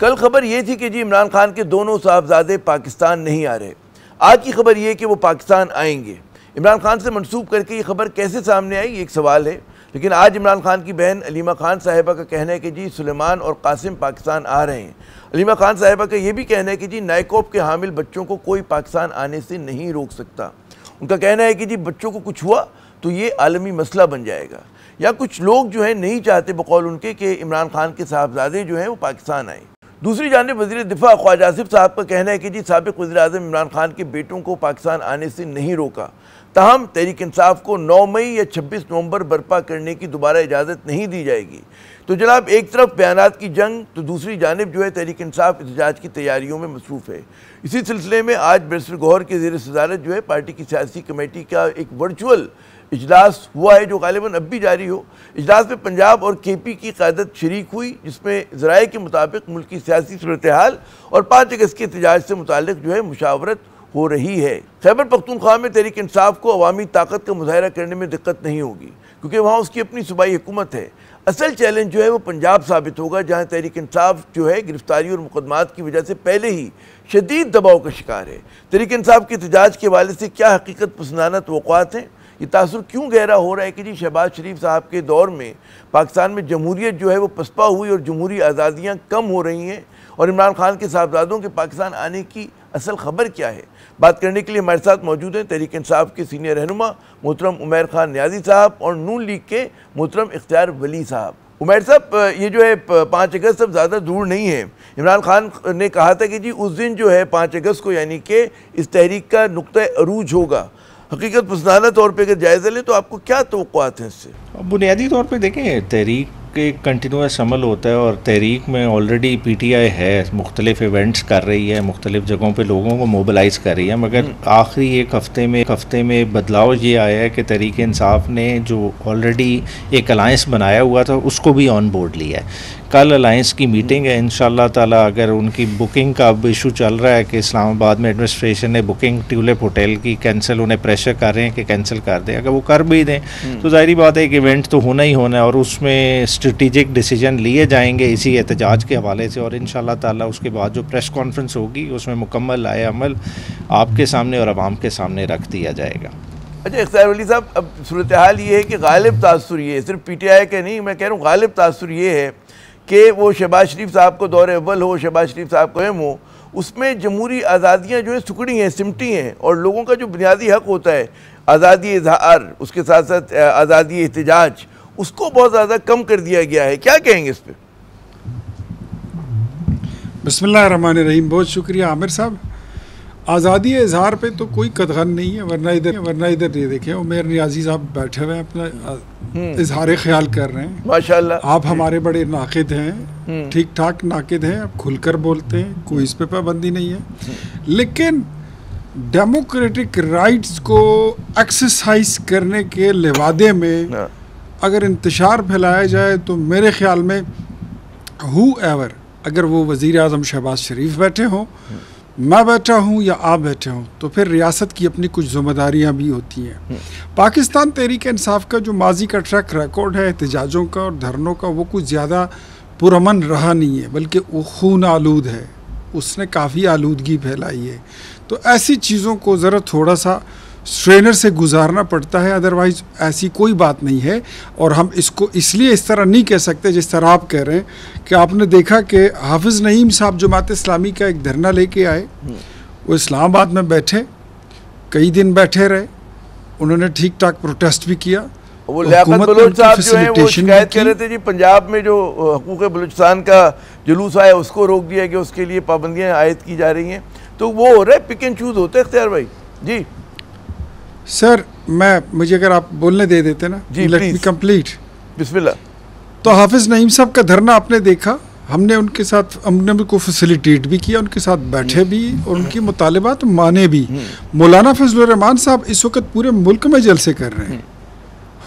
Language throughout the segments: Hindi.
कल खबर ये थी कि जी इमरान खान के दोनों साहबजादे पाकिस्तान नहीं आ रहे। आज की खबर ये कि वो पाकिस्तान आएंगे। इमरान खान से मंसूब करके ये खबर कैसे सामने आई, ये एक सवाल है। लेकिन आज इमरान खान की बहन अलीमा खान साहिबा का कहना है कि जी सुलेमान और कासिम पाकिस्तान आ रहे हैं। अलीमा खान साहिबा का ये भी कहना है कि जी नाइकोप के हामिल बच्चों को कोई पाकिस्तान आने से नहीं रोक सकता। उनका कहना है कि जी बच्चों को कुछ हुआ तो ये आलमी मसला बन जाएगा। या कुछ लोग जो है नहीं चाहते बकौल उनके कि इमरान खान के साहबजादे जो हैं वो पाकिस्तान आए। दूसरी जानिब वज़ीर दिफा ख्वाजा आसिफ साहब का कहना है कि जी साबिक़ वज़ीर-ए-आज़म इमरान खान के बेटों को पाकिस्तान आने से नहीं रोका, ताहम तहरीक इंसाफ को 9 मई या 26 नवंबर बर्पा करने की दोबारा इजाज़त नहीं दी जाएगी। तो जनाब, एक तरफ बयानात की जंग तो दूसरी जानिब जो है तहरीक इंसाफ एहतजाज की तैयारियों में मसरूफ़ है। इसी सिलसिले में आज बैरिस्टर गौहर के ज़ेर सदारत जो है पार्टी की सियासी कमेटी का एक वर्चुअल इजलास हुआ है, जो गालिबन अब भी जारी हो। इजलास में पंजाब और KP की क़यादत शरीक हुई, जिसमें ज़राए के मुताबिक मुल्क की सियासी सूरत हाल और 5 अगस्त के एहतजाज से मुताल्लिक़ जो है मुशावरत हो रही है। खैबर पख्तूनख्वा में तहरीक इंसाफ को अवामी ताकत का मुजाहरा करने में दिक्कत नहीं होगी, क्योंकि वहाँ उसकी अपनी सूबाई हुकूमत है। असल चैलेंज जो है वो पंजाब साबित होगा, जहाँ तहरीक इंसाफ जो है गिरफ्तारी और मुकदमात की वजह से पहले ही शदीद दबाव का शिकार है। तहरीक इंसाफ के एहतजाज के हवाले से क्या हकीकत पसंदाना तवक्कुआत हैं, ये तासुर क्यों गहरा हो रहा है कि जी शहबाज शरीफ साहब के दौर में पाकिस्तान में जमहूरियत जो है वो पसपा हुई और जमहूरी आज़ादियाँ कम हो रही हैं, और इमरान खान के साहबजादों के पाकिस्तान आने की असल खबर क्या है। बात करने के लिए हमारे साथ मौजूद हैं तहरीक इंसाफ के सीनियर रहनुमा मोहतरम उमैर खान न्याजी साहब और नून लीग के मोहतरम इख्तियार वली साहब। उमैर साहब, ये जो है 5 अगस्त अब ज़्यादा दूर नहीं है। इमरान खान ने कहा था कि जी उस दिन जो है 5 अगस्त को, यानी कि इस तहरीक का नुक्ता अरूज होगा। हकीकत पसंदाना तौर पे अगर जायज़ा लें तो आपको क्या तवक्कुआत हैं इससे? बुनियादी तौर पे देखें, तहरीक एक कंटिन्यूस अमल होता है और तहरीक में ऑलरेडी PTI है, मुख्तलिफ इवेंट्स कर रही है, मुख्तलिफ जगहों पे लोगों को मोबिलाइज़ कर रही है। मगर आखिरी एक हफ़्ते में बदलाव ये आया है कि तहरीक इंसाफ ने जो ऑलरेडी एक अलायंस बनाया हुआ था उसको भी ऑन बोर्ड लिया है। कल अलायंस की मीटिंग है, इंशाल्लाह ताला अगर उनकी बुकिंग का अब इशू चल रहा है कि इस्लामाबाद में एडमिनिस्ट्रेशन ने बुकिंग ट्यूलिप होटल की कैंसिल, उन्हें प्रेशर कर रहे हैं कि कैंसिल कर दें, अगर वो कर भी दें तो ज़ाहिरी बात है एक इवेंट तो होना ही होना है और उसमें स्ट्रेटेजिक डिसीजन लिए जाएंगे इसी एहतजाज के हवाले से। और इंशाल्लाह ताला उसके बाद जो प्रेस कॉन्फ्रेंस होगी उसमें मुकम्मल आए अमल आपके सामने और आवाम के सामने रख दिया जाएगा। अच्छा इख्तियार वली साहब, अब सूरत हाल ये है कि गालिब तासुर ये है, सिर्फ PTI के नहीं, मैं कह रहा हूँ गालिब तासुर ये है कि वो शहबाज शरीफ साहब को दौर अव्वल हो, शहबाज शरीफ साहब को एम हो, उसमें जमहूरी आज़ादियाँ जो है सुकड़ी हैं, सिमटी हैं, और लोगों का जो बुनियादी हक़ होता है आज़ादी इज़हार, उसके साथ साथ आज़ादी एहतजाज, उसको बहुत ज़्यादा कम कर दिया गया है। क्या कहेंगे इस पर? बिस्मिल्लाहिर्रहमानिर्रहीम। बहुत शुक्रिया आमिर साहब। आज़ादी इज़हार पे तो कोई कदगन नहीं है, वरना इधर ये देखें उमैर नियाज़ी साहब बैठे हुए हैं अपना इज़हार ख्याल कर रहे हैं। माशाल्लाह, आप हमारे बड़े नाकिद हैं, ठीक ठाक नाकिद हैं, आप खुलकर बोलते हैं, कोई इस पे पाबंदी नहीं है। लेकिन डेमोक्रेटिक राइट्स को एक्सरसाइज करने के लिवादे में अगर इंतशार फैलाया जाए तो मेरे ख्याल में हूएवर, अगर वो वज़ीर आज़म शहबाज शरीफ बैठे हों, मैं बैठा हूँ या आप बैठे हों, तो फिर रियासत की अपनी कुछ ज़िम्मेदारियाँ भी होती हैं। पाकिस्तान तहरीक इंसाफ का जो माजी का ट्रैक रिकॉर्ड है एहतजाजों का और धरनों का, वो कुछ ज़्यादा पुरअमन रहा नहीं है, बल्कि वो खून आलूद है, उसने काफ़ी आलूदगी फैलाई है। तो ऐसी चीज़ों को ज़रा थोड़ा सा स्ट्रेनर से गुजारना पड़ता है, अदरवाइज़ ऐसी कोई बात नहीं है। और हम इसको इसलिए इस तरह नहीं कह सकते जिस तरह आप कह रहे हैं कि आपने देखा कि हाफिज़ नईम साहब जमात इस्लामी का एक धरना लेके आए, वो इस्लामाबाद में बैठे, कई दिन बैठे रहे, उन्होंने ठीक ठाक प्रोटेस्ट भी किया। वो लियाकत बलोच साहब जो है वो शिकायत कर रहे थे जी पंजाब में जो हकूक़ बलूचिस्तान का जुलूस आया उसको रोक दिया गया, उसके लिए पाबंदियाँ आयद की जा रही हैं। तो वो हो रहा है, पिक एंड चूज़ होता है इख्तियार भाई जी। सर मुझे अगर आप बोलने दे देते ना, लेट मी कंप्लीट। बिस्मिल्लाह। तो हाफिज़ नईम साहब का धरना आपने देखा, हमने उनके साथ उनको फैसिलिटेट भी किया, उनके साथ बैठे भी और उनकी मुतालिबात माने भी। मौलाना फजलुर रहमान साहब इस वक्त पूरे मुल्क में जलसे कर रहे हैं,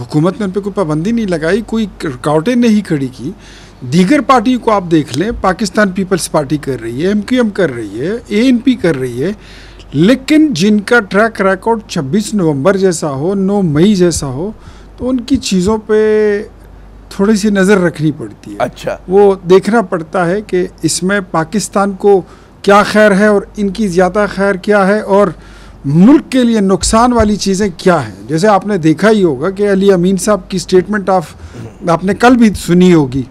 हुकूमत ने उन पर कोई पाबंदी नहीं लगाई, कोई रुकावटें नहीं खड़ी की। दीगर पार्टियों को आप देख लें, पाकिस्तान पीपल्स पार्टी कर रही है, MQM कर रही है, ANP कर रही है, लेकिन जिनका ट्रैक रिकॉर्ड 26 नवंबर जैसा हो, 9 मई जैसा हो, तो उनकी चीज़ों पे थोड़ी सी नज़र रखनी पड़ती है। अच्छा, वो देखना पड़ता है कि इसमें पाकिस्तान को क्या खैर है और इनकी ज़्यादा खैर क्या है और मुल्क के लिए नुकसान वाली चीज़ें क्या हैं। जैसे आपने देखा ही होगा कि अली अमीन साहब की स्टेटमेंट आपने कल भी सुनी होगी,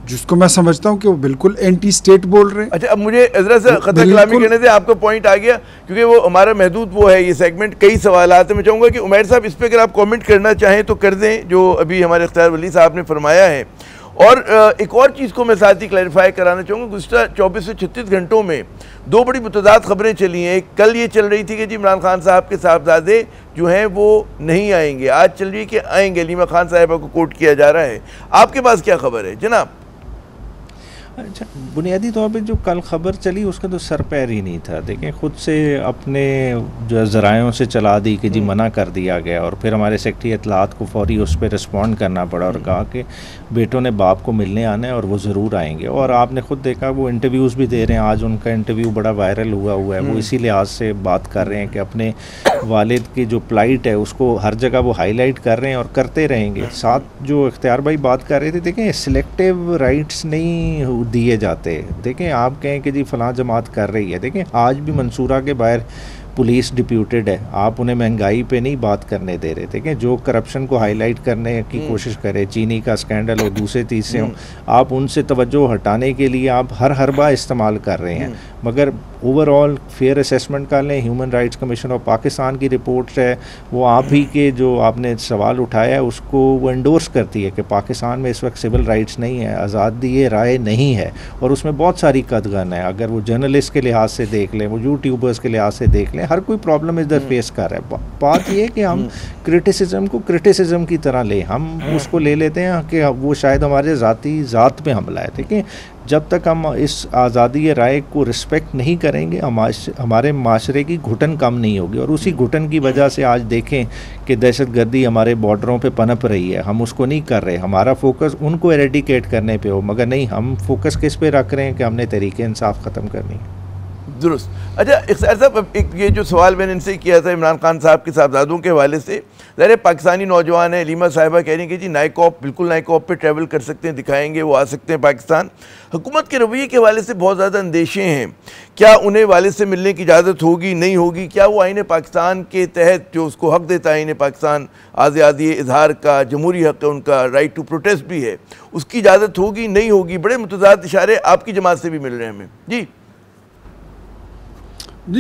जिसको मैं समझता हूँ कि वो बिल्कुल एंटी स्टेट बोल रहे हैं। अच्छा, अब मुझे जरा सा खतरा कलामी करने से आपका पॉइंट आ गया, क्योंकि वो हमारा महदूद वो है ये सेगमेंट, कई सवाल आते हैं। मैं चाहूँगा कि उमैर साहब इस पर अगर आप कमेंट करना चाहें तो कर दें, जो अभी हमारे इख्तियार वली साहब ने फरमाया है। और एक और चीज़ को मैं साथ ही क्लैरिफाई कराना चाहूँगा, गुज़श्ता 24 से 36 घंटों में दो बड़ी मुतज़ाद खबरें चली हैं। एक कल ये चल रही थी कि जी इमरान खान साहब के साहबजादे जो हैं वो नहीं आएंगे, आज चल रही है कि आएंगे, अलीमा खान साहिबा को कोट किया जा रहा है। आपके पास क्या खबर है जनाब? अच्छा, बुनियादी तौर पे जो कल खबर चली उसका तो सर पैर ही नहीं था। देखें, खुद से अपने जो ज़रायों से चला दी कि जी मना कर दिया गया, और फिर हमारे सेक्रेटरी इत्तलात को फौरी उस पर रिस्पॉन्ड करना पड़ा और कहा कि बेटों ने बाप को मिलने आना है और वो ज़रूर आएंगे। और आपने खुद देखा वो इंटरव्यूज़ भी दे रहे हैं, आज उनका इंटरव्यू बड़ा वायरल हुआ है। वो इसी लिहाज से बात कर रहे हैं कि अपने वालिद की जो प्लाइट है उसको हर जगह वो हाईलाइट कर रहे हैं और करते रहेंगे। साथ जो इख्तियार भाई बात कर रहे थे, देखें सिलेक्टिव राइट्स नहीं दिए जाते। देखें, आप कहें कि जी फ़लाँ जमात कर रही है, देखें आज भी मंसूरा के बाहर पुलिस डिप्यूटेड है, आप उन्हें महंगाई पे नहीं बात करने दे रहे थे कि जो करप्शन को हाईलाइट करने की कोशिश करे, चीनी का स्कैंडल हो, दूसरे तीसरे हो, आप उनसे तवज्जो हटाने के लिए आप हर हरबा इस्तेमाल कर रहे हैं। मगर ओवरऑल फेयर असेसमेंट कर लें, human rights commission of Pakistan की रिपोर्ट है, वो आप ही के जो आपने सवाल उठाया है उसको वो एंडोर्स करती है कि पाकिस्तान में इस वक्त सिविल राइट्स नहीं है, आज़ादी राय नहीं है, और उसमें बहुत सारी कदगन है। अगर वो जर्नलिस्ट के लिहाज से देख लें, वो यूट्यूबर्स के लिहाज से देख लें, हर कोई प्रॉब्लम इधर फेस कर रहा है। बात ये है कि हम क्रिटिसिज्म को क्रिटिसिज्म की तरह लें, हम उसको ले लेते हैं कि वो शायद हमारे ज़ात पे हमला है। ठीक है, जब तक हम इस आज़ादी राय को रिस्पेक्ट नहीं करेंगे हमारे माशरे की घुटन कम नहीं होगी। और उसी घुटन की वजह से आज देखें कि दहशतगर्दी हमारे बॉर्डरों पे पनप रही है, हम उसको नहीं कर रहे। हमारा फोकस उनको एरेडिकेट करने पे हो, मगर नहीं, हम फोकस किस पे रख रहे हैं कि हमने तहरीक इंसाफ ख़त्म करनी है। दुरुस्त। अच्छा इख्तियार साहब, एक ये जो सवाल मैंने इनसे किया था इमरान खान साहब के साहबजादों के हवाले से, ज़ाहिर पाकिस्तानी नौजवान है, अलीमा साहिबा कह रही हैं कि जी नाइकॉप, बिल्कुल नाइकॉप पे ट्रैवल कर सकते हैं, दिखाएंगे, वो आ सकते हैं पाकिस्तान। हुकूमत के रवैये के हवाले से बहुत ज़्यादा अंदेशे हैं, क्या उन्हें वालिद से मिलने की इजाज़त होगी, नहीं होगी? क्या वो आईन पाकिस्तान के तहत जो उसको हक़ देता है आईन पाकिस्तान, आज़ादी इजहार का जमहूरी हक़ है उनका, राइट टू प्रोटेस्ट भी है, उसकी इजाज़त होगी, नहीं होगी? बड़े मुतज़ाद इशारे आपकी जमात से भी मिल रहे हैं हमें। जी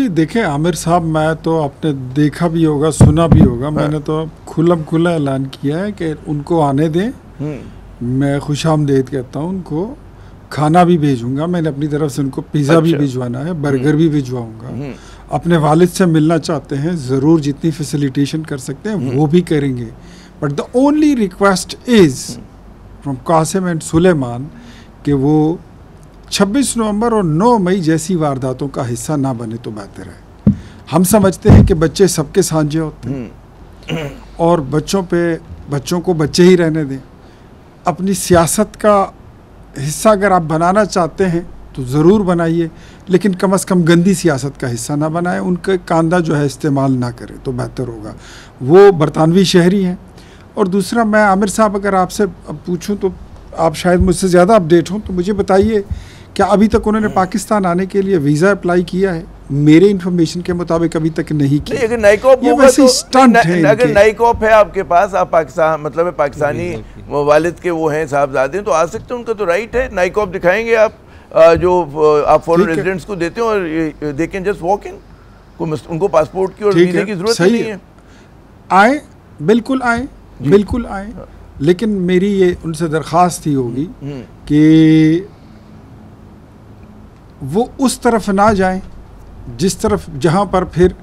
देखें आमिर साहब, मैं तो आपने देखा भी होगा, सुना भी होगा, मैंने तो खुला ऐलान किया है कि उनको आने दें। मैं खुशामदीद कहता हूँ, उनको खाना भी भेजूंगा, मैंने अपनी तरफ से उनको पिज़्ज़ा भी भिजवाना है, बर्गर भी भिजवाऊंगा। अपने वालिद से मिलना चाहते हैं, ज़रूर जितनी फैसिलिटेशन कर सकते हैं वो भी करेंगे। But the only request is from Qasim and Suleman कि वो 26 नवंबर और 9 मई जैसी वारदातों का हिस्सा ना बने तो बेहतर है। हम समझते हैं कि बच्चे सबके साझे होते हैं और बच्चों को बच्चे ही रहने दें। अपनी सियासत का हिस्सा अगर आप बनाना चाहते हैं तो ज़रूर बनाइए, लेकिन कम से कम गंदी सियासत का हिस्सा ना बनाएं, उनका कांदा जो है इस्तेमाल ना करें तो बेहतर होगा। वो बरतानवी शहरी हैं। और दूसरा, मैं आमिर साहब अगर आपसे पूछूं तो आप शायद मुझसे ज़्यादा अपडेट हों, तो मुझे बताइए क्या अभी तक उन्होंने पाकिस्तान आने के लिए वीज़ा अप्लाई किया है? मेरे इन्फॉर्मेशन के मुताबिक अभी तक नहीं किया। अगर नाइकॉप होगा तो अगर नाइकॉप है आपके पास, आप पाकिस्तान मतलब पाकिस्तानी वालिद के वो हैं साहबजादे, तो आ सकते हैं, उनका तो राइट है। नाइकॉप दिखाएंगे आप, जो आप फॉरेन रेजिडेंट्स को देते हैं, और they can just walk in, उनको पासपोर्ट की और वीज़े की ज़रूरत नहीं है। आए, बिल्कुल आए, बिल्कुल आए, लेकिन मेरी ये उनसे दरख्वास्त ही होगी कि वो उस तरफ ना जाएं जिस तरफ, जहाँ पर फिर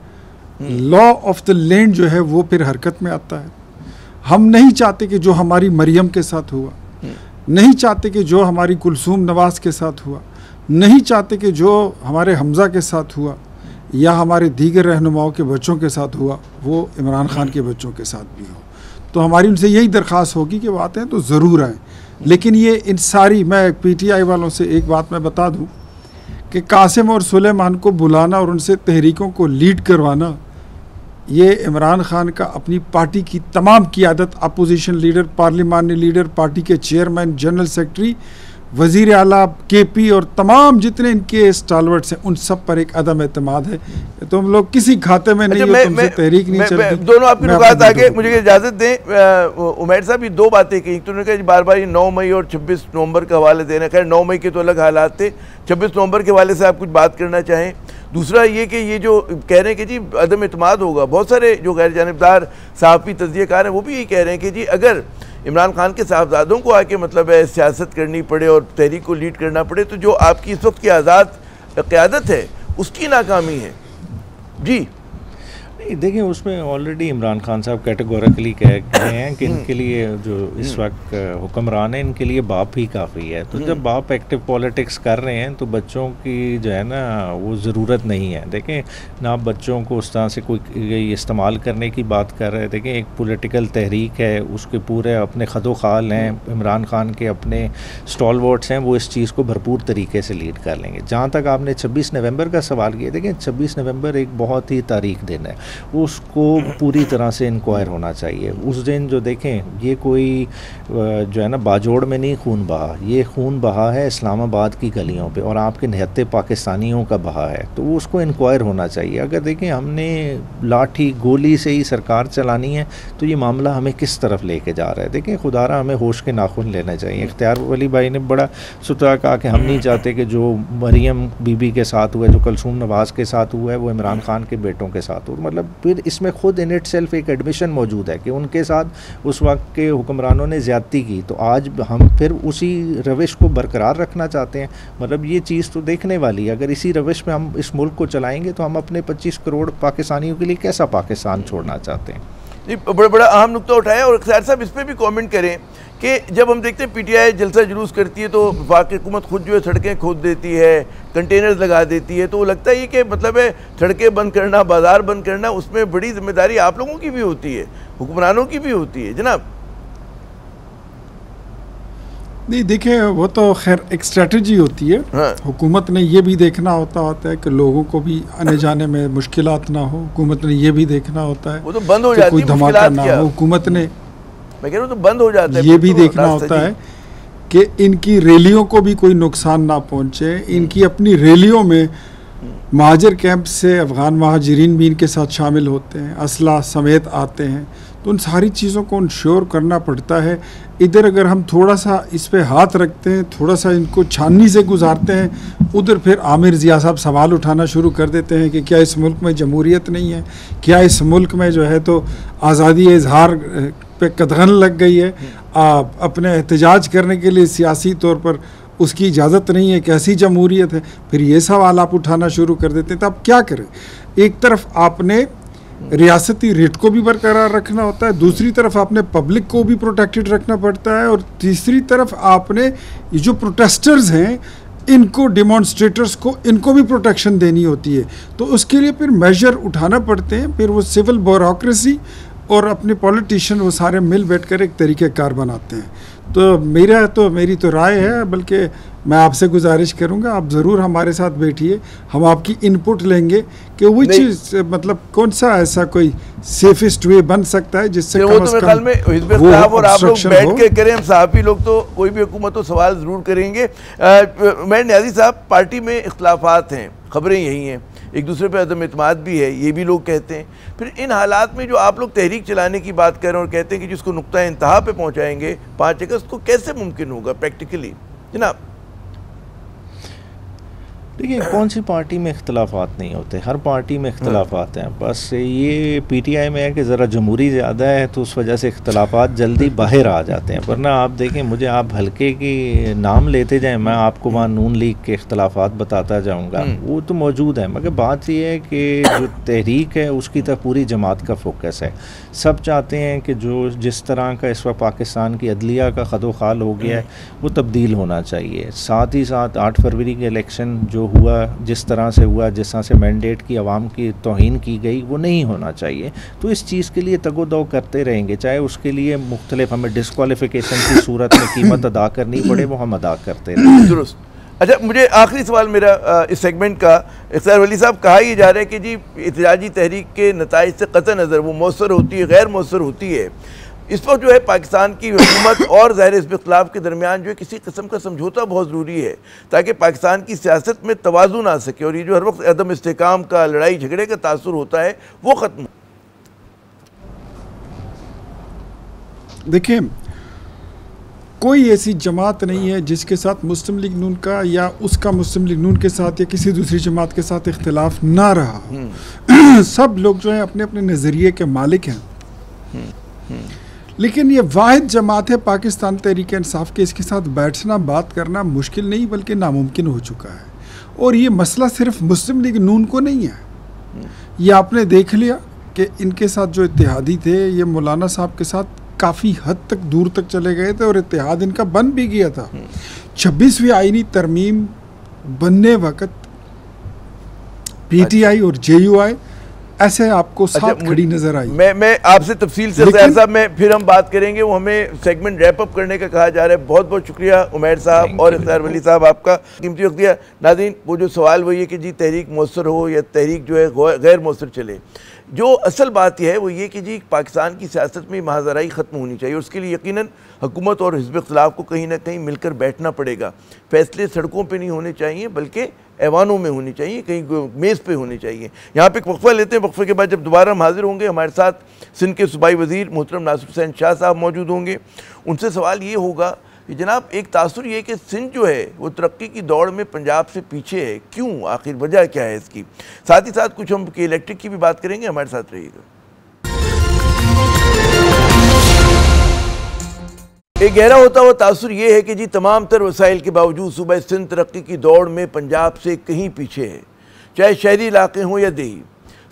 लॉ ऑफ द लैंड जो है वो फिर हरकत में आता है। हम नहीं चाहते कि जो हमारी मरियम के साथ हुआ, नहीं चाहते कि जो हमारी कुलसूम नवाज़ के साथ हुआ, नहीं चाहते कि जो हमारे हमज़ा के साथ हुआ या हमारे दीगर रहनुमाओं के बच्चों के साथ हुआ वो इमरान खान के बच्चों के साथ भी हो। तो हमारी उनसे यही दरख्वास्त होगी कि वो आते हैं तो ज़रूर आएँ। लेकिन ये इन सारी, मैं PTI वालों से एक बात मैं बता दूं कि कासिम और सुलेमान को बुलाना और उनसे तहरीकों को लीड करवाना ये इमरान खान का अपनी पार्टी की तमाम क़ियादत, अपोजिशन लीडर, पार्लिमानी लीडर, पार्टी के चेयरमैन, जनरल सेक्रेटरी, वज़ीर आला, केपी और तमाम जितने इनके स्टालवर्ड्स हैं उन सब पर एक अदम एतमाद है। तो हम लोग किसी खाते में नहीं हो, तुमसे तहरीक नहीं चलती। दोनों आपकी नुकात आगे, मुझे इजाज़त दें। उमैर साहब ये दो बातें कही, तो उन्होंने कहा बार बार ये 9 मई और 26 नवंबर का हवाले देना। खैर 9 मई के तो अलग हालात थे, 26 नवंबर के हवाले से आप कुछ बात करना चाहें? दूसरा ये कि ये जो कह रहे हैं कि जी अदम एतमाद होगा, बहुत सारे जो गैर जानिबदार सहाफ़ी तज्ज़ियाकार हैं वो भी यही कह रहे हैं कि जी अगर इमरान खान के साहबजादों को आके मतलब है सियासत करनी पड़े और तहरीक को लीड करना पड़े, तो जो आपकी इस वक्त की आज़ाद क़यादत है उसकी नाकामी है। जी देखिए, उसमें ऑलरेडी इमरान खान साहब कैटेगोरिकली कह रहे हैं कि इनके लिए जो इस वक्त हुक्मरान है इनके लिए बाप ही काफ़ी है। तो जब बाप एक्टिव पॉलिटिक्स कर रहे हैं तो बच्चों की जो है ना वो ज़रूरत नहीं है। देखें ना, आप बच्चों को उस तरह से कोई इस्तेमाल करने की बात कर रहे हैं। देखें, एक पॉलिटिकल तहरीक है, उसके पूरे अपने खदो खाल हैं, इमरान खान के अपने स्टॉलवर्ड्स हैं, वो इस चीज़ को भरपूर तरीके से लीड कर लेंगे। जहाँ तक आपने 26 नवंबर का सवाल किया, देखें 26 नवंबर एक बहुत ही तारीख दिन है, उसको पूरी तरह से इंक्वायर होना चाहिए। उस दिन जो देखें, ये कोई जो है ना बाजोड़ में नहीं खून बहा, ये खून बहा है इस्लामाबाद की गलियों पे और आपके निहत्ते पाकिस्तानियों का बहा है, तो वो उसको इंक्वायर होना चाहिए। अगर देखें हमने लाठी गोली से ही सरकार चलानी है तो ये मामला हमें किस तरफ लेके जा रहा है। देखें, खुदारा हमें होश के नाखून लेने चाहिए। इख्तियार वली भाई ने बड़ा सुथरा कहा कि हम नहीं चाहते कि जो मरियम बीबी के साथ हुआ है, जो कलसूम नवाज़ के साथ हुआ है, वो इमरान खान के बेटों के साथ हो। मतलब फिर इसमें खुद इन इट सेल्फ एक एडमिशन मौजूद है कि उनके साथ उस वक्त के हुक्मरानों ने ज़्यादती की, तो आज हम फिर उसी रविश को बरकरार रखना चाहते हैं। मतलब ये चीज़ तो देखने वाली है। अगर इसी रविश में हम इस मुल्क को चलाएंगे तो हम अपने 25 करोड़ पाकिस्तानियों के लिए कैसा पाकिस्तान छोड़ना चाहते हैं। जी, बड़ा अहम नुकता उठाया। और खैर साहब इस पर भी कमेंट करें कि जब हम देखते हैं पीटीआई जलसा जुलूस करती है तो वफाक हुकूमत खुद जो है सड़कें खोद देती है, कंटेनर्स लगा देती है, तो वो लगता है कि मतलब है सड़कें बंद करना, बाजार बंद करना, उसमें बड़ी जिम्मेदारी आप लोगों की भी होती है, हुक्मरानों की भी होती है जनाब। नहीं, देखिए वो तो खैर एक स्ट्रेटजी होती है। हाँ। हुकूमत ने ये भी देखना होता है कि लोगों को भी आने जाने में मुश्किलात ना हो। हुकूमत ने ये भी देखना होता है वो तो बंद हो जाती है, कोई धमाका ना हो। हुकूमत ने, मैं कह रहा हूँ, तो बंद हो जाता है। ये भी देखना होता है कि इनकी रैलियों को भी कोई नुकसान ना पहुँचे। इनकी अपनी रैलियों में महाजर कैंप से अफ़गान महाजरीन भी इनके साथ शामिल होते हैं, असला समेत आते हैं, तो उन सारी चीज़ों को इंश्योर करना पड़ता है। इधर अगर हम थोड़ा सा इस पे हाथ रखते हैं, थोड़ा सा इनको छाननी से गुजारते हैं, उधर फिर आमिर ज़िया साहब सवाल उठाना शुरू कर देते हैं कि क्या इस मुल्क में जमहूरियत नहीं है, क्या इस मुल्क में जो है तो आज़ादी इजहार पे कदगन लग गई है, अपने एहतजाज करने के लिए सियासी तौर पर उसकी इजाज़त नहीं है, कैसी जमहूरियत है। फिर ये सवाल आप उठाना शुरू कर देते हैं। तो आप क्या करें? एक तरफ आपने रियासती रेट को भी बरकरार रखना होता है, दूसरी तरफ आपने पब्लिक को भी प्रोटेक्टेड रखना पड़ता है, और तीसरी तरफ आपने ये जो प्रोटेस्टर्स हैं इनको, डिमॉन्स्ट्रेटर्स को, इनको भी प्रोटेक्शन देनी होती है। तो उसके लिए फिर मेजर उठाना पड़ते हैं। फिर वो सिविल ब्यूरोक्रेसी और अपने पॉलिटिशियन वो सारे मिल बैठकर एक तरीक़ेकार बनाते हैं। तो मेरी तो राय है, बल्कि मैं आपसे गुजारिश करूंगा आप ज़रूर हमारे साथ बैठिए, हम आपकी इनपुट लेंगे कि वो चीज़ मतलब कौन सा ऐसा कोई सेफेस्ट वे बन सकता है जिससे कम से कम वो और आप लोग बैठ के करें। हम सहाफ़ी लोग तो कोई भी हुकूमत तो सवाल ज़रूर करेंगे। मैं न्याज़ी साहब, पार्टी में इख्तलाफात हैं, ख़बरें यही हैं, एक दूसरे पे अदम एतमाद भी है, ये भी लोग कहते हैं। फिर इन हालात में जो आप लोग तहरीक चलाने की बात कर रहे हैं और कहते हैं कि जिसको नुक्ता इंतहा पे पहुंचाएंगे 5 अगस्त को, कैसे मुमकिन होगा प्रैक्टिकली जनाब? देखिए, कौन सी पार्टी में इख्तलाफात नहीं होते, हर पार्टी में इख्तलाफात हैं। बस ये पीटीआई में है कि ज़रा जमहूरी ज़्यादा है तो उस वजह से इख्तलाफात जल्दी बाहर आ जाते हैं। वरना आप देखें, मुझे आप हल्के के नाम लेते जाएं, मैं आपको वहाँ नून लीग के इख्तलाफात बताता जाऊँगा, वो तो मौजूद है। मगर बात ये है कि जो तहरीक है उसकी तरफ पूरी जमात का फोकस है। सब चाहते हैं कि जो जिस तरह का इस वक्त पाकिस्तान की अदलिया का खदो खाल हो गया है वो तब्दील होना चाहिए। साथ ही साथ 8 फरवरी के इलेक्शन जो हुआ, जिस तरह से हुआ, जिस तरह से मैंडेट की आवाम की तौहीन की गई, वो नहीं होना चाहिए। तो इस चीज़ के लिए तगोदो करते रहेंगे, चाहे उसके लिए मुख्तलिफ हमें डिस्क्वालिफिकेशन की सूरत में कीमत अदा करनी पड़े, वो हम अदा करते रहेंगे। दुरुस्त। अच्छा, मुझे आखिरी सवाल मेरा इस सेगमेंट का, इख्तियार वली साहब, कहा यह जा रहा है कि जी एहतजाजी तहरीक के नताइज से कतई नज़र वो मौसर होती है, गैर मौसर होती है, इस पर जो है पाकिस्तान की हुकूमत और ज़ाहिर हिज़्ब इख्तिलाफ के दरमियान जो है किसी किस्म का समझौता बहुत ज़रूरी है ताकि पाकिस्तान की सियासत में तवाज़ुन आ सके और ये जो हर वक्त अदम इस्तेहकाम का, लड़ाई झगड़े का तासुर होता है वो ख़त्म। देखिए, कोई ऐसी जमात नहीं है जिसके साथ मुस्लिम लीग नून का या उसका मुस्लिम लीग नून के साथ या किसी दूसरी जमात के साथ इख्तिलाफ ना रहा। सब लोग जो है अपने अपने नज़रिए के मालिक हैं। लेकिन ये वाहिद जमात है पाकिस्तान तहरीक इंसाफ के, इसके साथ बैठना बात करना मुश्किल नहीं बल्कि नामुमकिन हो चुका है। और ये मसला सिर्फ मुस्लिम लीग नून को नहीं है, ये आपने देख लिया कि इनके साथ जो इत्तेहादी थे ये मौलाना साहब के साथ काफ़ी हद तक दूर तक चले गए थे और इत्तेहाद इनका बन भी गया था। 26वीं आईनी तरमीम बनने वक्त PTI और JUI ऐसे आपको साथ खड़ी नजर आई। मैं आपसे तफसील से साहब में फिर हम बात करेंगे, वो हमें सेगमेंट रैप अप करने का कहा जा रहा है। बहुत बहुत शुक्रिया उमैर साहब और इख्तियार वली साहब, आपका कीमती वक्त दिया। नाज़रीन, वो जो सवाल वही है कि जी तहरीक मौसर हो या तहरीक जो है गैर मौसर चले, जो असल बात यह है वो ये कि जी पाकिस्तान की सियासत में महाजराई ख़त्म होनी चाहिए और उसके लिए यकीनन हुकूमत और हिज़्ब इख्तिलाफ को कहीं ना कहीं मिलकर बैठना पड़ेगा। फैसले सड़कों पे नहीं होने चाहिए बल्कि ऐवानों में होनी चाहिए, कहीं मेज़ पे होनी चाहिए। यहाँ पे एक वक्फा लेते हैं, वक्फे के बाद जब दोबारा हम हाजिर होंगे हमारे साथ सिंध के सूबाई वज़ीर मोहतरम नासिर हुसैन शाह साहब मौजूद होंगे। उनसे सवाल ये होगा कि जनाब, एक तासुर ये कि सिंध जो है वो तरक्की की दौड़ में पंजाब से पीछे है, क्यों, आखिर वजह क्या है इसकी? साथ ही साथ कुछ हम इलेक्ट्रिक की भी बात करेंगे, हमारे साथ रहिएगा। एक गहरा होता हुआ तासुर ये है कि जी तमाम तर वसाइल के बावजूद सूबा सिंध तरक्की की दौड़ में पंजाब से कहीं पीछे है, चाहे शहरी इलाके हों या देही।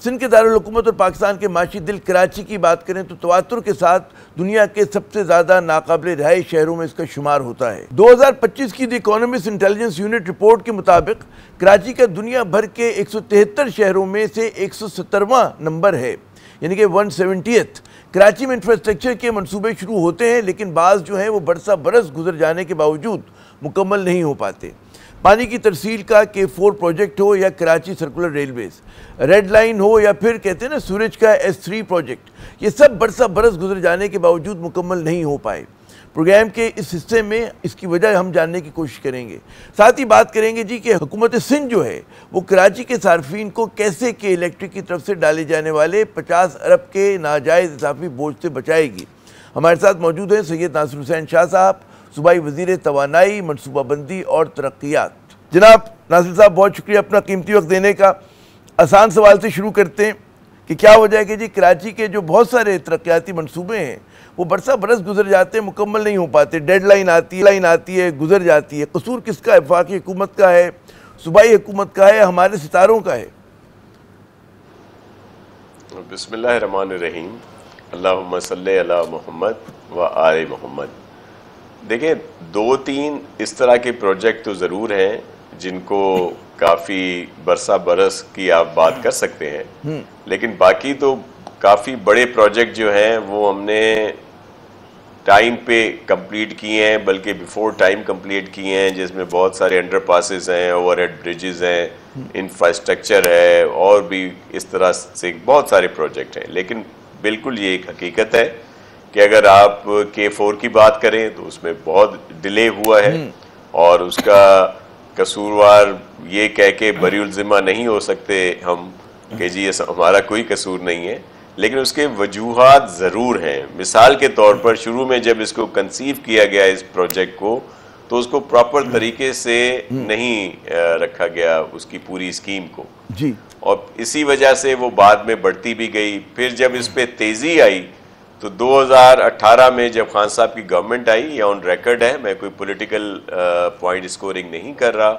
सिंध के दारुल हुकूमत और पाकिस्तान के माशी दिल कराची की बात करें तो तवातुर के साथ दुनिया के सबसे ज़्यादा नाकाबिल रिहाइश शहरों में इसका शुमार होता है। 2025 की the economist intelligence unit report के मुताबिक कराची का दुनिया भर के 173 शहरों में से 170वां नंबर है, यानी कि 170th। कराची में इंफ्रास्ट्रक्चर के मंसूबे शुरू होते हैं लेकिन बाज़ जो हैं वो बरसा बरस गुजर जाने के बावजूद मुकम्मल नहीं हो पाते। पानी की तरसील का K4 प्रोजेक्ट हो या Karachi circular railways, red line हो या फिर कहते हैं ना सूरज का S3 प्रोजेक्ट, ये सब बरसा बरस गुजर जाने के बावजूद मुकम्मल नहीं हो पाए। प्रोग्राम के इस हिस्से में इसकी वजह हम जानने की कोशिश करेंगे। साथ ही बात करेंगे जी कि हुकूमत सिंध जो है वो कराची के सार्फिन को कैसे के इलेक्ट्रिक की तरफ से डाले जाने वाले 50 अरब के नाजायज़ इजाफी बोझ से बचाएगी। हमारे साथ मौजूद हैं सैयद नासिर हुसैन शाह साहब, सूबाई वज़ीर तवानाई, मनसूबाबंदी और तरक्यात। जनाब नासिर साहब, बहुत शुक्रिया अपना कीमती वक्त देने का। आसान सवाल से शुरू करते हैं कि क्या वजह है कि जी कराची के जो बहुत सारे तरक्याती मनसूबे हैं वो बरसा बरस गुजर जाते हैं, मुकम्मल नहीं हो पाते, डेडलाइन आती है गुजर जाती है। कसूर किसका है? वफाकी हुकूमत का है, सूबाई हुकूमत का है, हमारे सितारों का है? बिस्मिल्लाहिर्रहमानिर्रहीम, अल्लाहुम्मा सल्ली अला मुहम्मद व आले मुहम्मद। देखिए, 2-3 इस तरह के प्रोजेक्ट तो ज़रूर हैं जिनको काफ़ी बरसा बरस की आप बात कर सकते हैं, लेकिन बाकी तो काफ़ी बड़े प्रोजेक्ट जो हैं वो हमने टाइम पे कंप्लीट किए हैं, बल्कि बिफोर टाइम कंप्लीट किए हैं, जिसमें बहुत सारे अंडर पासेस हैं, ओवरहेड ब्रिजेस हैं, इंफ्रास्ट्रक्चर है और भी इस तरह से बहुत सारे प्रोजेक्ट हैं। लेकिन बिल्कुल ये एक हकीकत है कि अगर आप K4 की बात करें तो उसमें बहुत डिले हुआ है और उसका कसूरवार ये कह के बरीउल ज़िम्मा नहीं हो सकते हम कि जी ये हमारा कोई कसूर नहीं है, लेकिन उसके वजूहात ज़रूर हैं। मिसाल के तौर पर शुरू में जब इसको कंसीव किया गया इस प्रोजेक्ट को तो उसको प्रॉपर तरीके से नहीं रखा गया उसकी पूरी स्कीम को जी, और इसी वजह से वो बाद में बढ़ती भी गई। फिर जब इस पे तेज़ी आई तो 2018 में जब खान साहब की गवर्नमेंट आई, या ऑन रिकॉर्ड है, मैं कोई पॉलिटिकल पॉइंट स्कोरिंग नहीं कर रहा,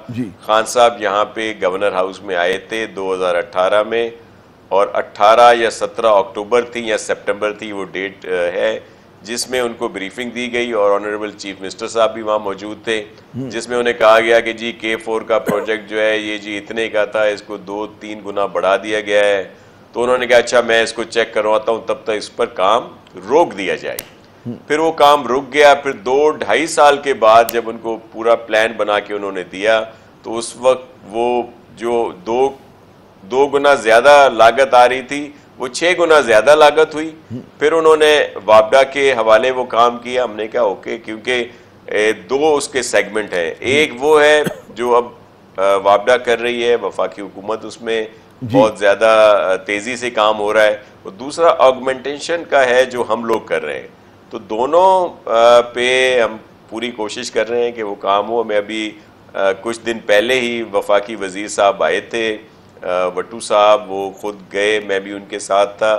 खान साहब यहाँ पे गवर्नर हाउस में आए थे 2018 में और 18 या 17 अक्टूबर थी या सितंबर थी वो डेट है जिसमें उनको ब्रीफिंग दी गई और ऑनरेबल चीफ मिनिस्टर साहब भी वहाँ मौजूद थे, जिसमें उन्हें कहा गया कि जी K4 का प्रोजेक्ट जो है ये जी इतने का था, इसको 2-3 गुना बढ़ा दिया गया है। तो उन्होंने कहा अच्छा मैं इसको चेक करवाता हूँ, तब तक इस पर काम रोक दिया जाए। फिर वो काम रुक गया। फिर 2-2.5 साल के बाद जब उनको पूरा प्लान बना के उन्होंने दिया तो उस वक्त वो जो दो गुना ज़्यादा लागत आ रही थी वो 6 गुना ज़्यादा लागत हुई। फिर उन्होंने वापडा के हवाले वो काम किया। हमने कहा ओके, क्योंकि 2 उसके सेगमेंट हैं, एक वो है जो अब वापडा कर रही है वफाकी हुकूमत, उसमें बहुत ज़्यादा तेज़ी से काम हो रहा है, और दूसरा ऑगमेंटेशन का है जो हम लोग कर रहे हैं। तो दोनों पे हम पूरी कोशिश कर रहे हैं कि वो काम हो। मैं अभी कुछ दिन पहले ही वफाकी वज़ीर साहब आए थे, वट्टू साहब, वो खुद गए, मैं भी उनके साथ था।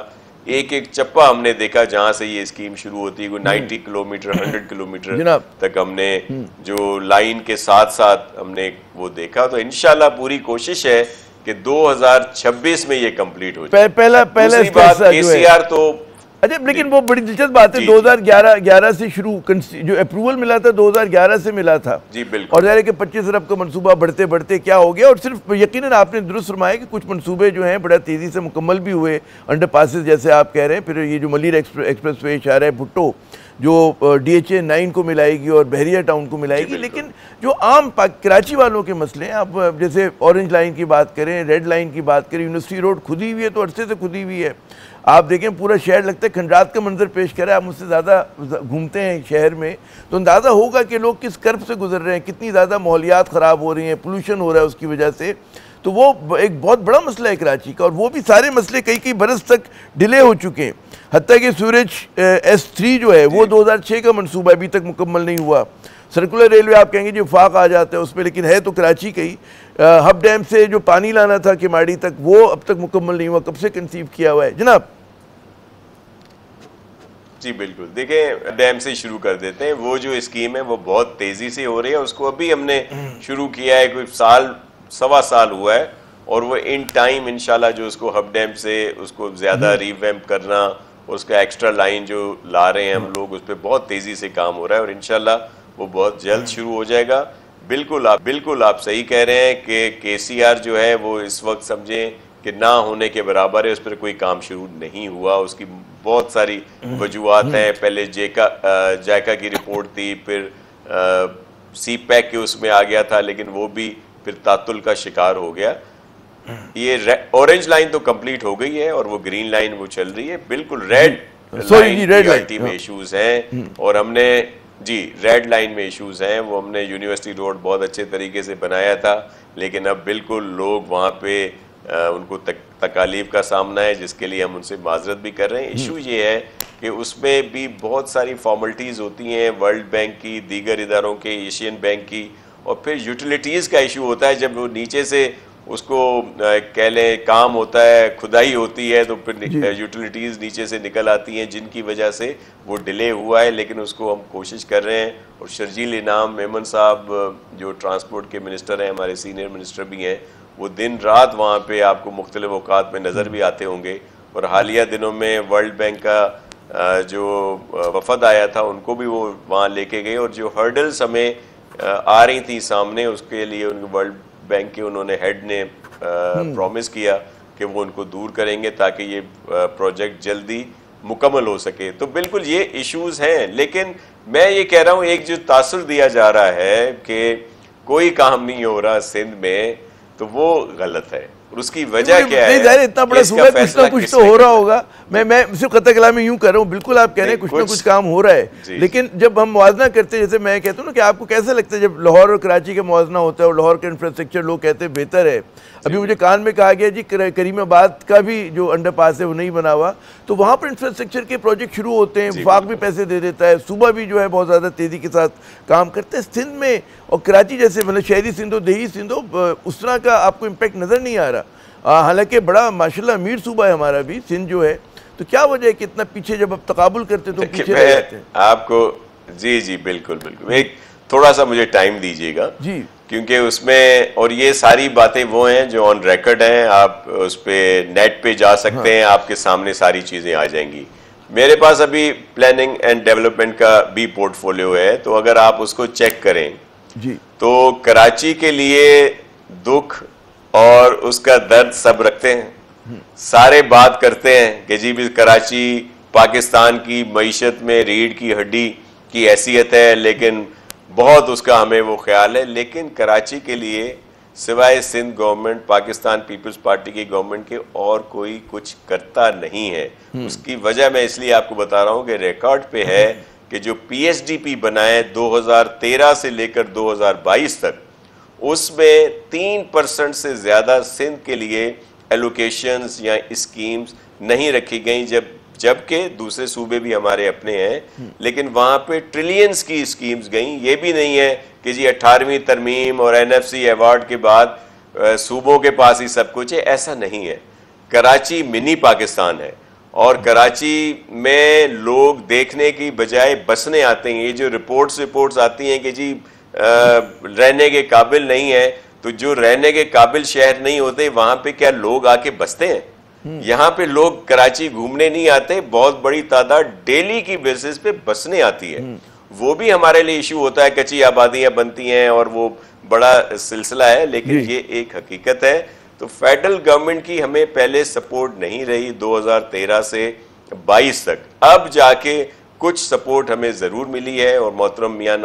एक एक चप्पा हमने देखा जहाँ से ये स्कीम शुरू होती है, 90 किलोमीटर 100 किलोमीटर तक हमने जो लाइन के साथ साथ हमने वो देखा। तो इंशाल्लाह पूरी कोशिश है कि 2026 में ये कंप्लीट हो जाए। पहला बात केसीआर तो अच्छा, लेकिन वो बड़ी दिलचस्प बात है, 2011 से शुरू, जो अप्रूवल मिला था 2011 से मिला था जी, बिल्कुल। और ज़ाहिर है कि 25 अरब का मनसूबा बढ़ते बढ़ते क्या हो गया। और सिर्फ यकीनन आपने दुरुस्त फरमाया कि कुछ मनसूबे जो हैं बड़ा तेज़ी से मुकम्मल भी हुए, अंडर पासिस जैसे आप कह रहे हैं, फिर ये जो मलिर एक्सप्रेस वे आ रहा है भुट्टो, जो DHA 9 को मिलाएगी और बहरिया टाउन को मिलाएगी। लेकिन जो आम कराची वालों के मसले हैं, आप जैसे ऑरेंज लाइन की बात करें, रेड लाइन की बात करें, यूनिवर्सिटी रोड खुदी हुई है तो अरसे से खुदी हुई है। आप देखें पूरा शहर लगता है खंडरात का मंजर पेश करे। आप मुझसे ज़्यादा घूमते हैं शहर में तो अंदाज़ा होगा कि लोग किस कर्ब से गुजर रहे हैं, कितनी ज़्यादा माहौलियात ख़राब हो रही हैं, पोल्यूशन हो रहा है उसकी वजह से। तो वो एक बहुत बड़ा मसला है कराची का, और वो भी सारे मसले कई बरस तक डिले हो चुके हैं। हत्ता कि सूरज S3 जो है वो 2006 का मनसूबा अभी तक मुकम्मल नहीं हुआ। सर्कुलर रेलवे आप कहेंगे जो फाक आ जाता है उस पर, लेकिन है तो कराची का ही। हब डैम से जो पानी लाना था किमाड़ी तक, वो अब तक मुकम्मल नहीं हुआ। कब से कंसीव किया हुआ है जनाब? जी बिल्कुल, देखें डैम से शुरू कर देते हैं। वो जो स्कीम है वो बहुत तेज़ी से हो रही है, उसको अभी हमने शुरू किया है, कोई साल सवा साल हुआ है, और वो इन टाइम इंशाल्लाह जो उसको हब डैम से उसको ज़्यादा रिवैम्प करना, उसका एक्स्ट्रा लाइन जो ला रहे हैं हम लोग, उस पर बहुत तेज़ी से काम हो रहा है और इंशाल्लाह वो बहुत जल्द शुरू हो जाएगा। बिल्कुल आप सही कह रहे हैं कि केसीआर जो है वो इस वक्त समझें कि ना होने के बराबर है, उस पर कोई काम शुरू नहीं हुआ। उसकी बहुत सारी वजूहात हैं। पहले जायका की रिपोर्ट थी, फिर CPEC के उसमें आ गया था, लेकिन वो भी फिर तातुल का शिकार हो गया। ये ऑरेंज लाइन तो कंप्लीट हो गई है और वो ग्रीन लाइन वो चल रही है। बिल्कुल रेड लाइन में इश्यूज हैं, और हमने रेड लाइन में इश्यूज हैं। वो हमने यूनिवर्सिटी रोड बहुत अच्छे तरीके से बनाया था, लेकिन अब बिल्कुल लोग वहाँ पे उनको तकालीफ का सामना है, जिसके लिए हम उनसे माजरत भी कर रहे हैं। इशू ये है कि उसमें भी बहुत सारी फॉर्मलिटीज़ होती हैं, वर्ल्ड बैंक की, दीगर इदारों के, एशियन बैंक की, और फिर यूटिलिटीज़ का इशू होता है। जब वो नीचे से उसको कह लें काम होता है, खुदाई होती है, तो फिर यूटिलिटीज़ नीचे से निकल आती हैं, जिनकी वजह से वो डिले हुआ है। लेकिन उसको हम कोशिश कर रहे हैं, और शर्जील इनाम मेमन साहब जो ट्रांसपोर्ट के मिनिस्टर हैं, हमारे सीनियर मिनिस्टर भी हैं, वो दिन रात वहाँ पे आपको मुख्तलिफ औकात में नज़र भी आते होंगे। और हालिया दिनों में वर्ल्ड बैंक का जो वफद आया था, उनको भी वो वहाँ लेके गए, और जो हर्डल्स हमें आ रही थी सामने, उसके लिए उनके वर्ल्ड बैंक के उन्होंने हेड ने प्रॉमिस किया कि वो उनको दूर करेंगे ताकि ये प्रोजेक्ट जल्दी मुकम्मल हो सके। तो बिल्कुल ये इश्यूज हैं, लेकिन मैं ये कह रहा हूँ, एक जो तासुर दिया जा रहा है कि कोई काम नहीं हो रहा सिंध में, तो वो गलत है। और उसकी वजह क्या है? नहीं, इतना बड़ा सूबा कुछ ना कुछ तो हो रहा होगा। मैं सिर्फ कतई कलामी यूं कर रहा हूँ, बिल्कुल आप कह रहे हैं कुछ ना कुछ काम हो रहा है, लेकिन जब हम मुआवजा करते हैं, जैसे मैं कहता हूँ ना कि आपको कैसा लगता है जब लाहौर और कराची का मुआवजा होता है और लाहौर का इंफ्रास्ट्रक्चर लोग कहते हैं बेहतर है। अभी मुझे कान में कहा गया जी करीमाबाद का भी जो अंडरपास है वो नहीं बना हुआ, तो वहाँ पर इंफ्रास्ट्रक्चर के प्रोजेक्ट शुरू होते हैं, वफाक भी पैसे दे देता है, सूबा भी जो है बहुत ज़्यादा तेज़ी के साथ काम करते हैं। सिंध में और कराची जैसे मतलब शहरी सिंध हो, देही सिंध हो, उस तरह का आपको इम्पैक्ट नज़र नहीं आ रहा। हालांकि बड़ा माशाल्लाह अमीर सूबा है हमारा भी सिंध जो है, तो क्या वजह है कि इतना पीछे जब आप तकाबुल करते तो पीछे रह जाते हैं? आपको जी बिल्कुल एक थोड़ा सा मुझे टाइम दीजिएगा जी, क्योंकि उसमें, और ये सारी बातें वो हैं जो ऑन रिकॉर्ड हैं, आप उस पर नेट पे जा सकते हैं, आपके सामने सारी चीज़ें आ जाएंगी। मेरे पास अभी प्लानिंग एंड डेवलपमेंट का भी पोर्टफोलियो है, तो अगर आप उसको चेक करें जी, तो कराची के लिए दुख और उसका दर्द सब रखते हैं। सारे बात करते हैं कि जी भी कराची पाकिस्तान की मईशत में रीढ़ की हड्डी की हैसियत है, लेकिन बहुत उसका हमें वो ख्याल है। लेकिन कराची के लिए सिवाय Sindh government, Pakistan Peoples Party की गवर्नमेंट के और कोई कुछ करता नहीं है। उसकी वजह मैं इसलिए आपको बता रहा हूं कि रिकॉर्ड पे है कि जो पीएसडीपी बनाए 2013 से लेकर 2022 तक, उसमें 3% से ज्यादा सिंध के लिए एलोकेशंस या स्कीम्स नहीं रखी गई, जबकि दूसरे सूबे भी हमारे अपने हैं, लेकिन वहां पे ट्रिलियंस की स्कीम्स गई। ये भी नहीं है कि जी 18वीं तरमीम और एनएफसी अवार्ड के बाद सूबों के पास ही सब कुछ है, ऐसा नहीं है। कराची मिनी पाकिस्तान है और कराची में लोग देखने की बजाय बसने आते हैं। ये जो रिपोर्ट्स आती हैं कि जी रहने के काबिल नहीं है, तो जो रहने के काबिल शहर नहीं होते वहां पे क्या लोग आके बसते हैं? यहाँ पे लोग कराची घूमने नहीं आते, बहुत बड़ी तादाद डेली की बेसिस पे बसने आती है। वो भी हमारे लिए इशू होता है, कच्ची आबादियां बनती हैं और वो बड़ा सिलसिला है, लेकिन ये एक हकीकत है। तो फेडरल गवर्नमेंट की हमें पहले सपोर्ट नहीं रही 2013 से 22 तक, अब जाके कुछ सपोर्ट हमें जरूर मिली है और मोहतरम मियां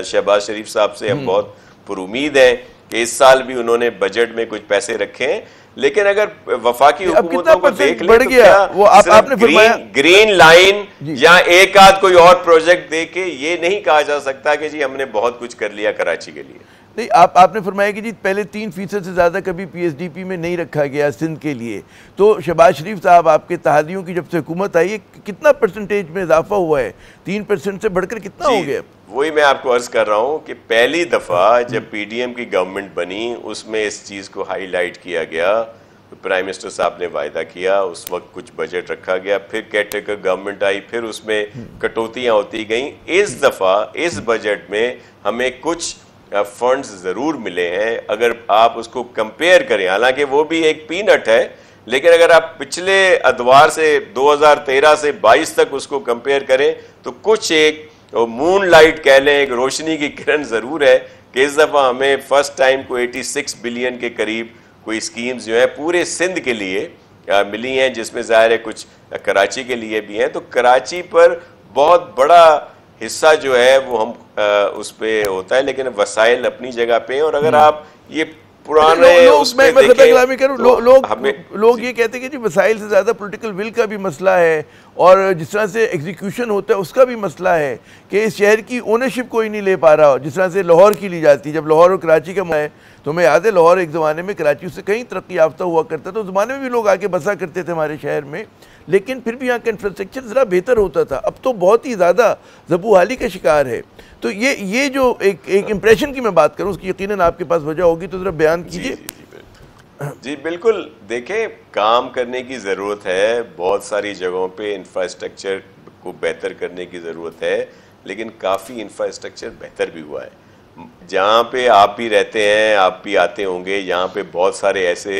शहबाज शरीफ साहब से हम बहुत पुरुमीद हैं कि इस साल भी उन्होंने बजट में कुछ पैसे रखे हैं। लेकिन अगर वफाकी हुकूमतों को देख ले तो क्या वो आपने ग्रीन लाइन या एक आध कोई और प्रोजेक्ट दे के ये नहीं कहा जा सकता कि जी हमने बहुत कुछ कर लिया कराची के लिए। नहीं, आपने फरमाया कि जी पहले 3% से ज़्यादा कभी पीएसडीपी में नहीं रखा गया सिंध के लिए। तो शहबाज शरीफ साहब आपके तहादियों की जब से हुकूमत आई है, कितना परसेंटेज में इजाफा हुआ है? 3% से बढ़कर कितना हो गया? वही मैं आपको अर्ज कर रहा हूँ कि पहली दफ़ा जब पीडीएम की गवर्नमेंट बनी उसमें इस चीज़ को हाईलाइट किया गया। तो प्राइम मिनिस्टर साहब ने वायदा किया, उस वक्त कुछ बजट रखा गया, फिर केयरटेकर गवर्नमेंट आई, फिर उसमें कटौतियाँ होती गई। इस दफ़ा इस बजट में हमें कुछ फंड्स ज़रूर मिले हैं। अगर आप उसको कंपेयर करें, हालांकि वो भी एक पीनट है, लेकिन अगर आप पिछले अदवार से 2013 से 22 तक उसको कंपेयर करें तो कुछ एक मून लाइट कह लें, एक रोशनी की किरण ज़रूर है कि इस दफ़ा हमें फर्स्ट टाइम को 86 बिलियन के करीब कोई स्कीम्स जो है पूरे सिंध के लिए मिली हैं, जिसमें ज़ाहिर है कुछ कराची के लिए भी हैं। तो कराची पर बहुत बड़ा हिस्सा जो है वो हम उस पे होता है, लेकिन वसाइल अपनी जगह पे हैं। और अगर आप ये पुराने लोग ये कहते हैं कि जी वसाइल से ज़्यादा पॉलिटिकल विल का भी मसला है और जिस तरह से एग्जीक्यूशन होता है उसका भी मसला है कि इस शहर की ओनरशिप कोई नहीं ले पा रहा। जिस तरह से लाहौर की ली जाती है, जब लाहौर और कराची का है, तो मैं याद है लाहौर एक ज़माने में कराची से कहीं तरक्की याफ्ता हुआ करता था, उस ज़माने में भी लोग आके बसा करते थे हमारे शहर में, लेकिन फिर भी यहाँ का इंफ्रास्ट्रक्चर ज़रा बेहतर होता था। अब तो बहुत ही ज़्यादा ज़बूहाली का शिकार है। तो ये जो एक इम्प्रेशन की मैं बात करूँ, उसकी यकीनन आपके पास वजह होगी, तो ज़रा बयान कीजिए। जी बिल्कुल, देखें काम करने की ज़रूरत है, बहुत सारी जगहों पे इंफ्रास्ट्रक्चर को बेहतर करने की ज़रूरत है, लेकिन काफ़ी इंफ्रास्ट्रक्चर बेहतर भी हुआ है। जहाँ पे आप भी रहते हैं, आप भी आते होंगे, यहाँ पे बहुत सारे ऐसे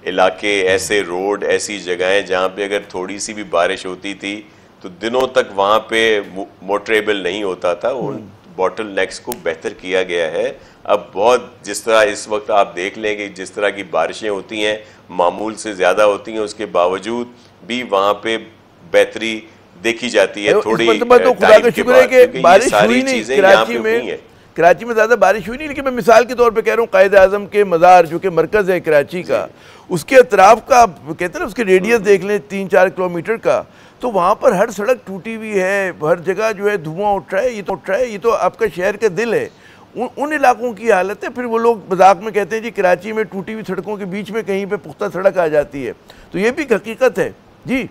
इलाके, ऐसे रोड, ऐसी जगहें जहाँ पे अगर थोड़ी सी भी बारिश होती थी तो दिनों तक वहाँ पे मोटरेबल नहीं होता था। उन बॉटल नेक्स को बेहतर किया गया है। अब बहुत जिस तरह इस वक्त आप देख लें कि जिस तरह की बारिशें होती हैं मामूल से ज़्यादा होती हैं, उसके बावजूद भी वहाँ पे बेहतरी देखी जाती है। थोड़ी तो खुदा का शुक्र है कि बारिश हुई नहीं कराची में। कराची में ज़्यादा बारिश हुई नहीं, लेकिन मैं मिसाल के तौर पे कह रहा हूँ कायद आज़म के मज़ार जो कि मरकज़ है कराची का, उसके अतराफ़ का कहते हैं ना उसके रेडियस देख लें 3-4 किलोमीटर का, तो वहाँ पर हर सड़क टूटी हुई है, हर जगह जो है धुआं उठ रहा है। ये तो आपका शहर का दिल है। उन इलाकों की हालत है। फिर वो लोग मजाक में कहते हैं जी कराची में टूटी हुई सड़कों के बीच में कहीं पे पुख्ता सड़क आ जाती है, तो ये भी एक हकीकत है जी।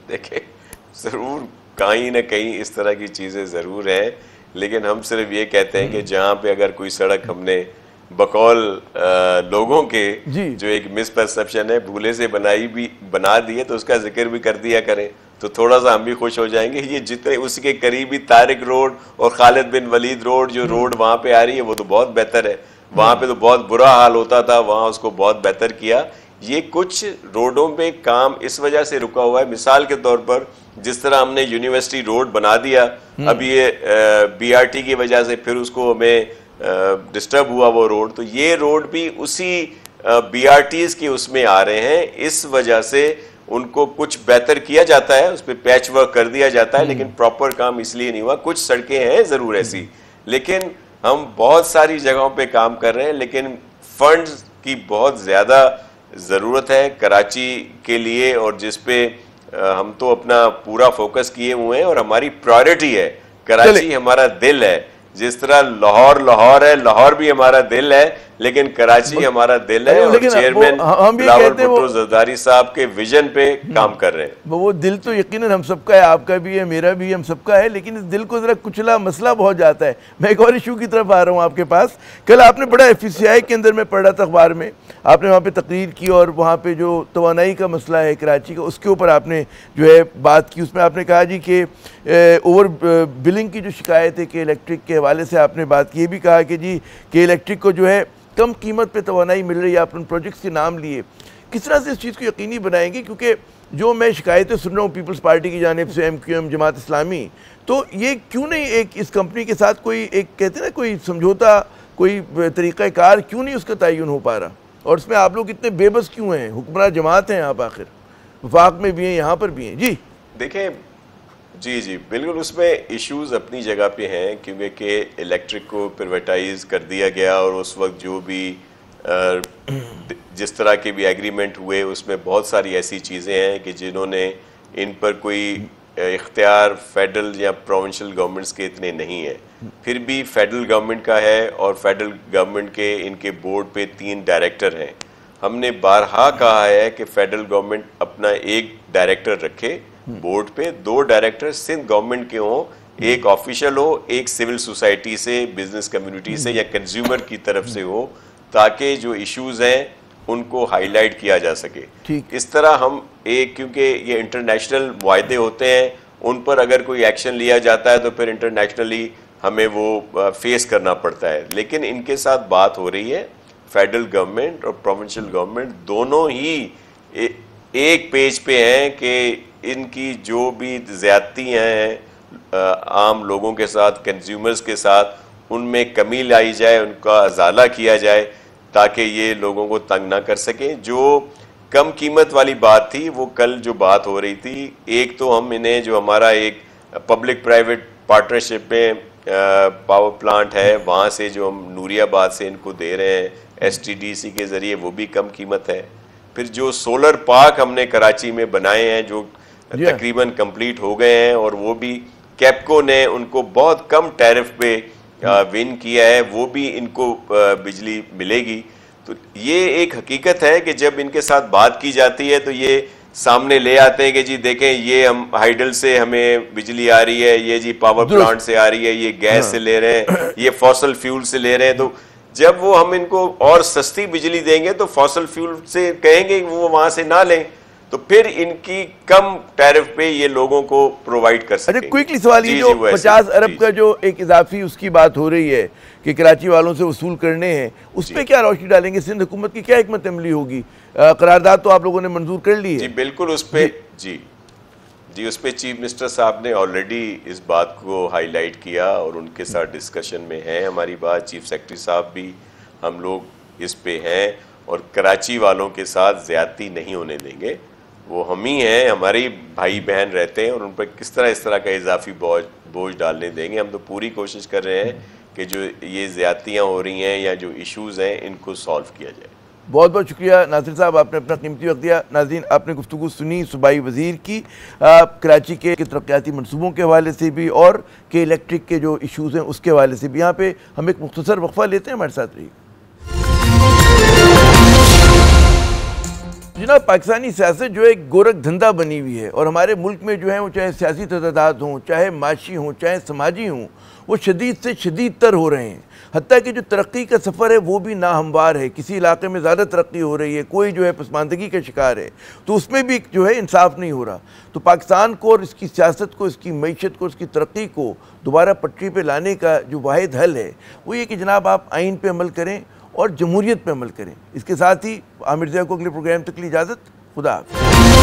देखें, ज़रूर कहीं ना कहीं इस तरह की चीज़ें ज़रूर हैं, लेकिन हम सिर्फ ये कहते हैं कि जहाँ पे अगर कोई सड़क हमने बकौल लोगों के जो एक मिसपरसेप्शन है भूले से बना दी है, तो उसका जिक्र भी कर दिया करें तो थोड़ा सा हम भी खुश हो जाएंगे। ये जितने उसके करीबी तारिक रोड और खालिद बिन वलीद रोड जो रोड वहाँ पे आ रही है वो तो बहुत बेहतर है। वहाँ पे तो बहुत बुरा हाल होता था, वहाँ उसको बहुत बेहतर किया। ये कुछ रोडों पे काम इस वजह से रुका हुआ है। मिसाल के तौर पर जिस तरह हमने यूनिवर्सिटी रोड बना दिया, अब ये बीआरटी की वजह से फिर उसको हमें डिस्टर्ब हुआ वो रोड, तो ये रोड भी उसी बीआरटीज के उसमें आ रहे हैं। इस वजह से उनको कुछ बेहतर किया जाता है, उस पर पैच वर्क कर दिया जाता है, लेकिन प्रॉपर काम इसलिए नहीं हुआ। कुछ सड़कें हैं ज़रूर ऐसी, लेकिन हम बहुत सारी जगहों पे काम कर रहे हैं, लेकिन फंड्स की बहुत ज़्यादा ज़रूरत है कराची के लिए, और जिस पे हम तो अपना पूरा फोकस किए हुए हैं और हमारी प्रायोरिटी है। कराची हमारा दिल है, जिस तरह लाहौर लाहौर है, लाहौर भी हमारा दिल है, लेकिन कराची हमारा दिल है। और चेयरमैन बिलावल भुट्टो जरदारी साहब के विजन पे काम कर रहे हैं। वो दिल तो यकीनन हम सबका है, आपका भी है, मेरा भी है, हम सबका है, लेकिन इस दिल को जरा कुचला मसला बहुत जाता है। मैं एक और इशू की तरफ आ रहा हूँ आपके पास। कल आपने बड़ा FCCI के अंदर में पढ़ा था अखबार में, आपने वहाँ पे तकरीर की और वहाँ पे जो तवानाई का मसला है कराची का, उसके ऊपर आपने जो है बात की। उसमें आपने कहा जी कि ओवर बिलिंग की जो शिकायत है कि इलेक्ट्रिक के हवाले से आपने बात की। ये भी कहा कि जी कि इलेक्ट्रिक को जो है कम कीमत पे तवानाई मिल रही है। आपने प्रोजेक्ट्स के नाम लिए, किस तरह से इस चीज़ को यकीनी बनाएंगे? क्योंकि जो मैं शिकायतें सुन रहा हूँ पीपल्स पार्टी की जानिब से, MQM, जमात इस्लामी, तो ये क्यों नहीं एक इस कंपनी के साथ कोई एक कहते हैं ना कोई समझौता, कोई तरीक़ाकार क्यों नहीं उसका तयन हो पा रहा? और उसमें आप लोग इतने बेबस क्यों हैं? हुक्मरान जमात हैं आप, आखिर वफाक में भी हैं, यहाँ पर भी हैं। जी देखें, जी बिल्कुल, उसमें इश्यूज अपनी जगह पे हैं, क्योंकि कि इलेक्ट्रिक को प्राइवेटाइज कर दिया गया और उस वक्त जो भी जिस तरह के भी एग्रीमेंट हुए उसमें बहुत सारी ऐसी चीज़ें हैं कि जिन्होंने इन पर कोई इख्तियार फेडरल या प्रोविंशियल गवर्नमेंट्स के इतने नहीं है। फिर भी फेडरल गवर्नमेंट का है और फेडरल गवर्नमेंट के इनके बोर्ड पे 3 डायरेक्टर हैं। हमने बारहा कहा है कि फेडरल गवर्नमेंट अपना एक डायरेक्टर रखे बोर्ड पे, 2 डायरेक्टर सिंध गवर्नमेंट के हों, एक ऑफिशियल हो, एक सिविल सोसाइटी से, बिजनेस कम्युनिटी से या कंज्यूमर की तरफ से हो, ताकि जो इश्यूज हैं उनको हाईलाइट किया जा सके। इस तरह हम क्योंकि ये इंटरनेशनल मुआहदे होते हैं, उन पर अगर कोई एक्शन लिया जाता है तो फिर इंटरनेशनली हमें वो फेस करना पड़ता है। लेकिन इनके साथ बात हो रही है, फेडरल गवर्नमेंट और प्रोविंशियल गवर्नमेंट दोनों ही एक पेज पे हैं कि इनकी जो भी ज्यादती हैं आम लोगों के साथ, कंज्यूमर्स के साथ, उनमें कमी लाई जाए, उनका अजाला किया जाए ताकि ये लोगों को तंग ना कर सकें। जो कम कीमत वाली बात थी, वो कल जो बात हो रही थी, एक तो हम इन्हें जो हमारा एक पब्लिक प्राइवेट पार्टनरशिप में पावर प्लांट है, वहाँ से जो हम नूरियाबाद से इनको दे रहे हैं STDC के ज़रिए, वो भी कम कीमत है। फिर जो सोलर पार्क हमने कराची में बनाए हैं जो तकरीबन कंप्लीट हो गए हैं, और वो भी कैपको ने उनको बहुत कम टैरिफ पे विन किया है, वो भी इनको बिजली मिलेगी। तो ये एक हकीकत है कि जब इनके साथ बात की जाती है तो ये सामने ले आते हैं कि जी देखें, ये हम हाइडल से हमें बिजली आ रही है, ये जी पावर प्लांट से आ रही है, ये गैस से ले रहे हैं, ये फॉसल फ्यूल से ले रहे हैं। तो जब वो हम इनको और सस्ती बिजली देंगे तो फॉसल फ्यूल से कहेंगे वो वहां से ना लें, तो फिर इनकी कम टैरिफ पे ये लोगों को प्रोवाइड कर सकेंगे। क्विकली सवाल ये जो 50 अरब का जो एक इजाफी उसकी बात हो रही है कि कराची वालों से वसूल करने हैं, उस पर क्या रोशनी डालेंगे? सिंध हुकूमत की क्या हिकमत अमली होगी? करारदाद तो आप लोगों ने मंजूर कर ली है। जी बिल्कुल, उस पर जी उस पर चीफ मिनिस्टर साहब ने ऑलरेडी इस बात को हाईलाइट किया और उनके साथ डिस्कशन में है हमारी बात। चीफ सेक्रेटरी साहब भी, हम लोग इस पे हैं और कराची वालों के साथ ज्यादती नहीं होने देंगे। वो हम ही हैं, हमारे भाई बहन रहते हैं और उन पर किस तरह इस तरह का इजाफी बोझ डालने देंगे। हम तो पूरी कोशिश कर रहे हैं कि जो ये ज्यादतियाँ हो रही हैं या जो इश्यूज़ हैं इनको सॉल्व किया जाए। बहुत बहुत शुक्रिया नासिर साहब, आपने अपना कीमती वक्त दिया। नाज़रीन, आपने गुफ्तगू सुनी सूबाई वज़ीर की कराची के तरक्याती मनसूबों के हवाले से भी और के इलेक्ट्रिक के जो इशूज़ हैं उसके हवाले से भी। यहाँ पे हम एक मुख्तसर वक्फा लेते हैं, हमारे साथ रहिए। जनाब, पाकिस्तानी सियासत जो एक गोरख धंधा बनी हुई है और हमारे मुल्क में जो है वो चाहे सियासी तदाद हों, चाहे माशी हों, चाहे समाजी हों, वो शदीद से शदीद तर हो रहे हैं। हत्ता कि जो तरक्की का सफ़र है वो भी नाहमवार है। किसी इलाके में ज़्यादा तरक्की हो रही है, कोई जो है पसमानदगी का शिकार है, तो उसमें भी जो है इंसाफ नहीं हो रहा। तो पाकिस्तान को और इसकी सियासत को, इसकी मईशत को, इसकी तरक्की को दोबारा पटरी पर लाने का जो वाहिद हल है वो ये कि जनाब आप आइन पर अमल करें और जमहूरियत पर अमल करें। इसके साथ ही आमिर ज़िया को अगले प्रोग्राम तक की इजाज़त। खुदा हाफ़िज़।